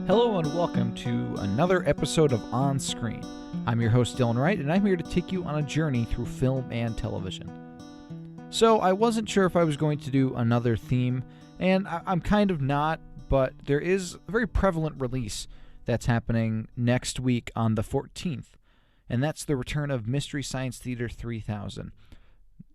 Hello and welcome to another episode of On Screen. I'm your host Dylan Wright, and I'm here to take you on a journey through film and television. So I wasn't sure if I was going to do another theme, and I'm kind of not, but there is a very prevalent release that's happening next week on the 14th, and that's the return of Mystery Science Theater 3000.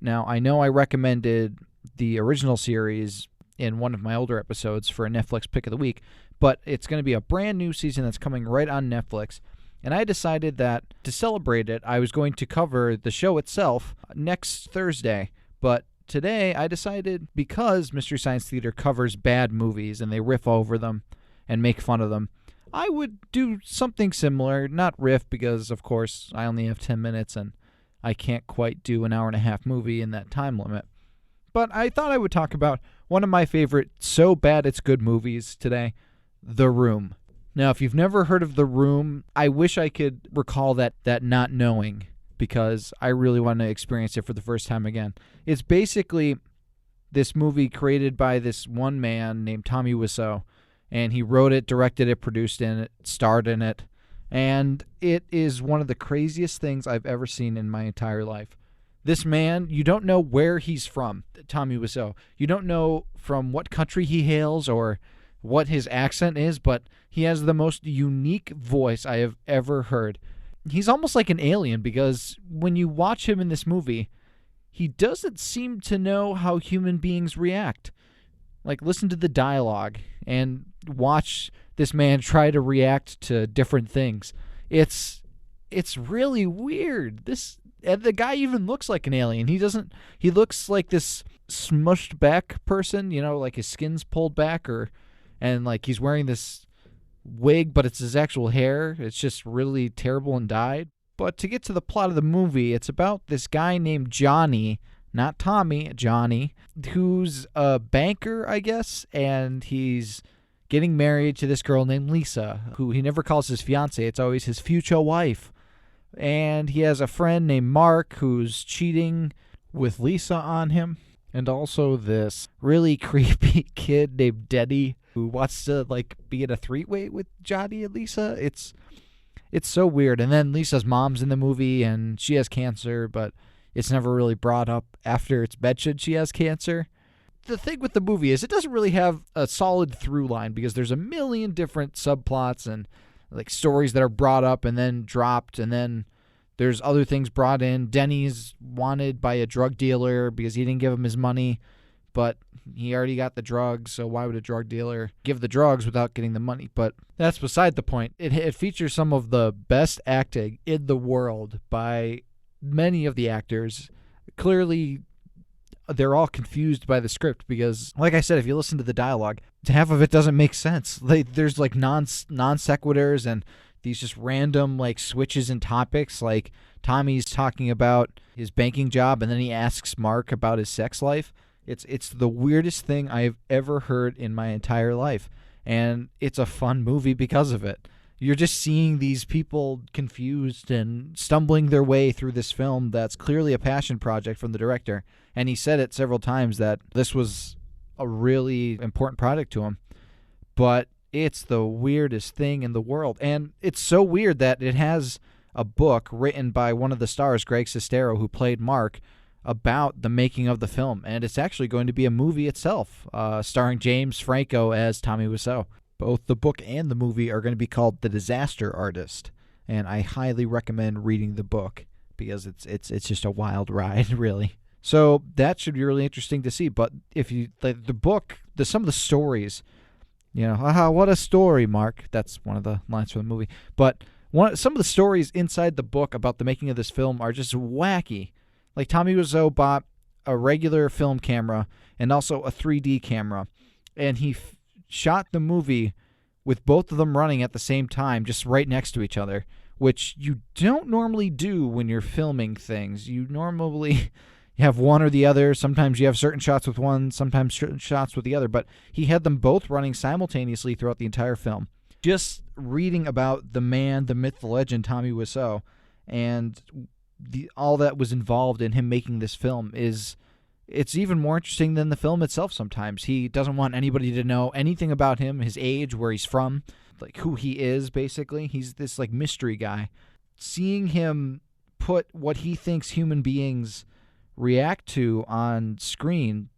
Now, I know I recommended the original series in one of my older episodes for a Netflix pick of the week, but it's going to be a brand new season that's coming right on Netflix, and I decided that to celebrate it, I was going to cover the show itself next Thursday. But today, I decided, because Mystery Science Theater covers bad movies and they riff over them and make fun of them, I would do something similar. Not riff, because, of course, I only have 10 minutes and I can't quite do an hour-and-a-half movie in that time limit. But I thought I would talk about one of my favorite so bad it's good movies today, The Room. Now, if you've never heard of The Room, I wish I could recall that not knowing, because I really want to experience it for the first time again. It's basically this movie created by this one man named Tommy Wiseau, and he wrote it, directed it, produced in it, starred in it, and it is one of the craziest things I've ever seen in my entire life. This man, you don't know where he's from, Tommy Wiseau. You don't know from what country he hails or what his accent is, but he has the most unique voice I have ever heard. He's almost like an alien, because when you watch him in this movie, he doesn't seem to know how human beings react. Like, listen to the dialogue and watch this man try to react to different things. It's really weird. And the guy even looks like an alien. He looks like this smushed back person, like his skin's pulled back, and like he's wearing this wig, but it's his actual hair. It's just really terrible and dyed. But to get to the plot of the movie, it's about this guy named Johnny, not Tommy, Johnny, who's a banker, I guess, and he's getting married to this girl named Lisa, who he never calls his fiancée. It's always his future wife. And he has a friend named Mark who's cheating with Lisa on him. And also this really creepy kid named Denny who wants to be in a three-way with Johnny and Lisa. It's so weird. And then Lisa's mom's in the movie and she has cancer, but it's never really brought up after it's mentioned she has cancer. The thing with the movie is it doesn't really have a solid through line, because there's a million different subplots and stories that are brought up and then dropped, and then there's other things brought in. Denny's wanted by a drug dealer because he didn't give him his money, but he already got the drugs, so why would a drug dealer give the drugs without getting the money? But that's beside the point. It features some of the best acting in the world by many of the actors. Clearly, they're all confused by the script because, like I said, if you listen to the dialogue, half of it doesn't make sense. There's non sequiturs and these just random switches in topics. Like Tommy's talking about his banking job, and then he asks Mark about his sex life. It's the weirdest thing I've ever heard in my entire life, and it's a fun movie because of it. You're just seeing these people confused and stumbling their way through this film that's clearly a passion project from the director. And he said it several times that this was a really important project to him. But it's the weirdest thing in the world. And it's so weird that it has a book written by one of the stars, Greg Sestero, who played Mark, about the making of the film. And it's actually going to be a movie itself, starring James Franco as Tommy Wiseau. Both the book and the movie are going to be called The Disaster Artist, and I highly recommend reading the book because it's just a wild ride, really. So that should be really interesting to see. But if you the book, some of the stories, what a story, Mark. That's one of the lines from the movie. But some of the stories inside the book about the making of this film are just wacky. Like Tommy Wiseau bought a regular film camera and also a 3D camera, and he shot the movie with both of them running at the same time, just right next to each other, which you don't normally do when you're filming things. You normally have one or the other. Sometimes you have certain shots with one, sometimes certain shots with the other, but he had them both running simultaneously throughout the entire film. Just reading about the man, the myth, the legend, Tommy Wiseau, and all that was involved in him making this film it's even more interesting than the film itself sometimes. He doesn't want anybody to know anything about him, his age, where he's from. like who he is, basically. He's this like mystery guy. Seeing him put what he thinks human beings react to on screen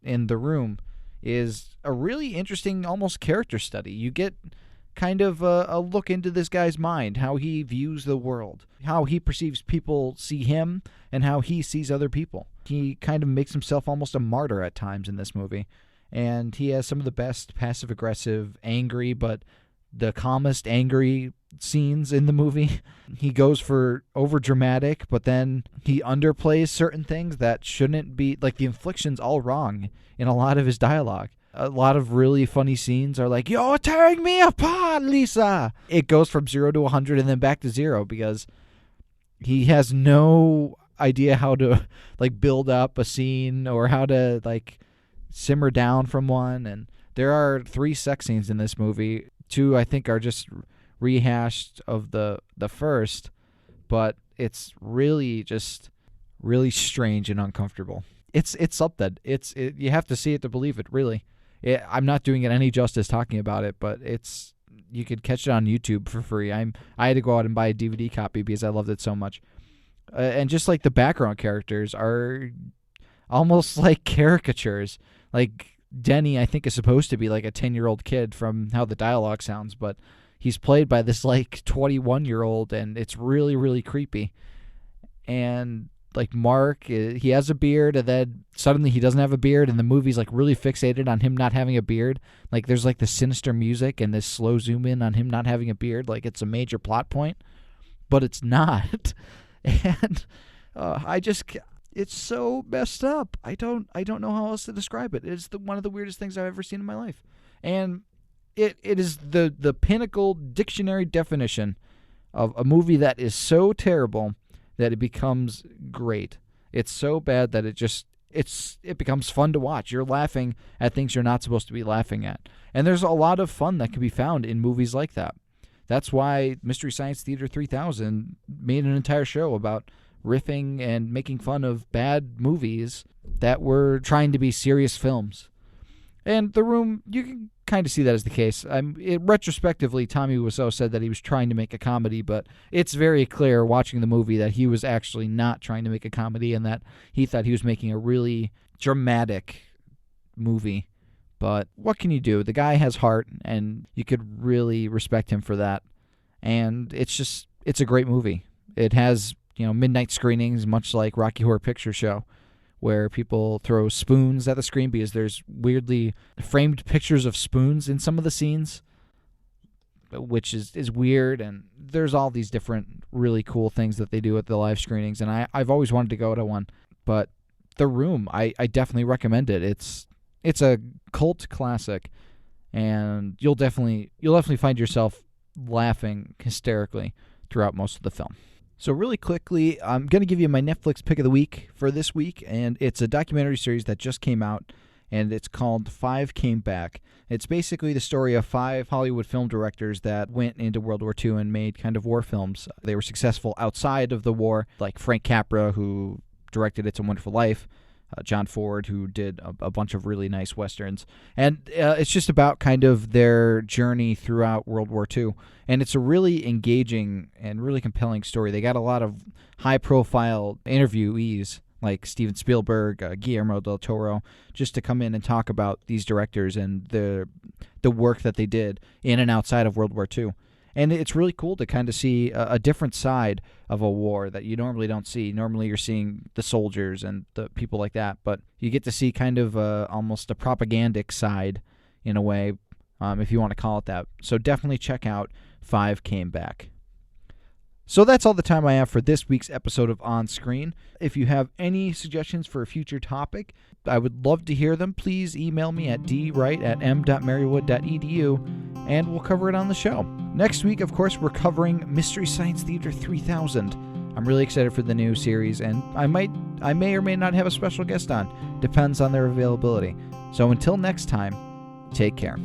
in the room is a really interesting, almost character study. You get kind of a look into this guy's mind, how he views the world, how he perceives people see him, and how he sees other people. He kind of makes himself almost a martyr at times in this movie, and he has some of the best passive-aggressive, angry, but the calmest angry scenes in the movie. He goes for over-dramatic, but then he underplays certain things that shouldn't be, like the inflection's all wrong in a lot of his dialogue. A lot of really funny scenes are like, "You're tearing me apart, Lisa!" It goes from 0 to 100 and then back to 0 because he has no idea how to like build up a scene or how to like simmer down from one. And there are 3 sex scenes in this movie. 2, I think, are just rehashed of the first, but it's really just really strange and uncomfortable. It's something. You have to see it to believe it, really. I'm not doing it any justice talking about it, but you could catch it on YouTube for free. I had to go out and buy a DVD copy because I loved it so much. And just like the background characters are almost like caricatures. Like Denny, I think, is supposed to be like a 10-year-old kid from how the dialogue sounds, but he's played by this like 21-year-old, and it's really, really creepy. And like Mark, he has a beard, and then suddenly he doesn't have a beard, and the movie's like really fixated on him not having a beard. Like there's like this sinister music and this slow zoom in on him not having a beard, like it's a major plot point, but it's not. And it's so messed up. I don't know how else to describe it. It's one of the weirdest things I've ever seen in my life, and it is the pinnacle dictionary definition of a movie that is so terrible that it becomes great. It's so bad that it becomes fun to watch. You're laughing at things you're not supposed to be laughing at. And there's a lot of fun that can be found in movies like that. That's why Mystery Science Theater 3000 made an entire show about riffing and making fun of bad movies that were trying to be serious films. And The Room, you can kind of see that as the case. Retrospectively, Tommy Wiseau said that he was trying to make a comedy, but it's very clear watching the movie that he was actually not trying to make a comedy and that he thought he was making a really dramatic movie. But what can you do? The guy has heart, and you could really respect him for that. And it's a great movie. It has, midnight screenings, much like Rocky Horror Picture Show, where people throw spoons at the screen because there's weirdly framed pictures of spoons in some of the scenes, which is weird. And there's all these different really cool things that they do at the live screenings, and I've always wanted to go to one. But The Room, I definitely recommend it. It's a cult classic, and you'll definitely find yourself laughing hysterically throughout most of the film. So really quickly, I'm going to give you my Netflix pick of the week for this week, and it's a documentary series that just came out, and it's called 5 Came Back. It's basically the story of 5 Hollywood film directors that went into World War II and made kind of war films. They were successful outside of the war, like Frank Capra, who directed It's a Wonderful Life, John Ford, who did a bunch of really nice Westerns. And it's just about kind of their journey throughout World War II. And it's a really engaging and really compelling story. They got a lot of high-profile interviewees like Steven Spielberg, Guillermo del Toro, just to come in and talk about these directors and the work that they did in and outside of World War II. And it's really cool to kind of see a different side of a war that you normally don't see. Normally you're seeing the soldiers and the people like that, but you get to see kind of almost a propagandic side in a way, if you want to call it that. So definitely check out 5 Came Back. So that's all the time I have for this week's episode of On Screen. If you have any suggestions for a future topic, I would love to hear them. Please email me at dwight@m.marywood.edu, and we'll cover it on the show. Next week, of course, we're covering Mystery Science Theater 3000. I'm really excited for the new series, and I may or may not have a special guest on. Depends on their availability. So until next time, take care.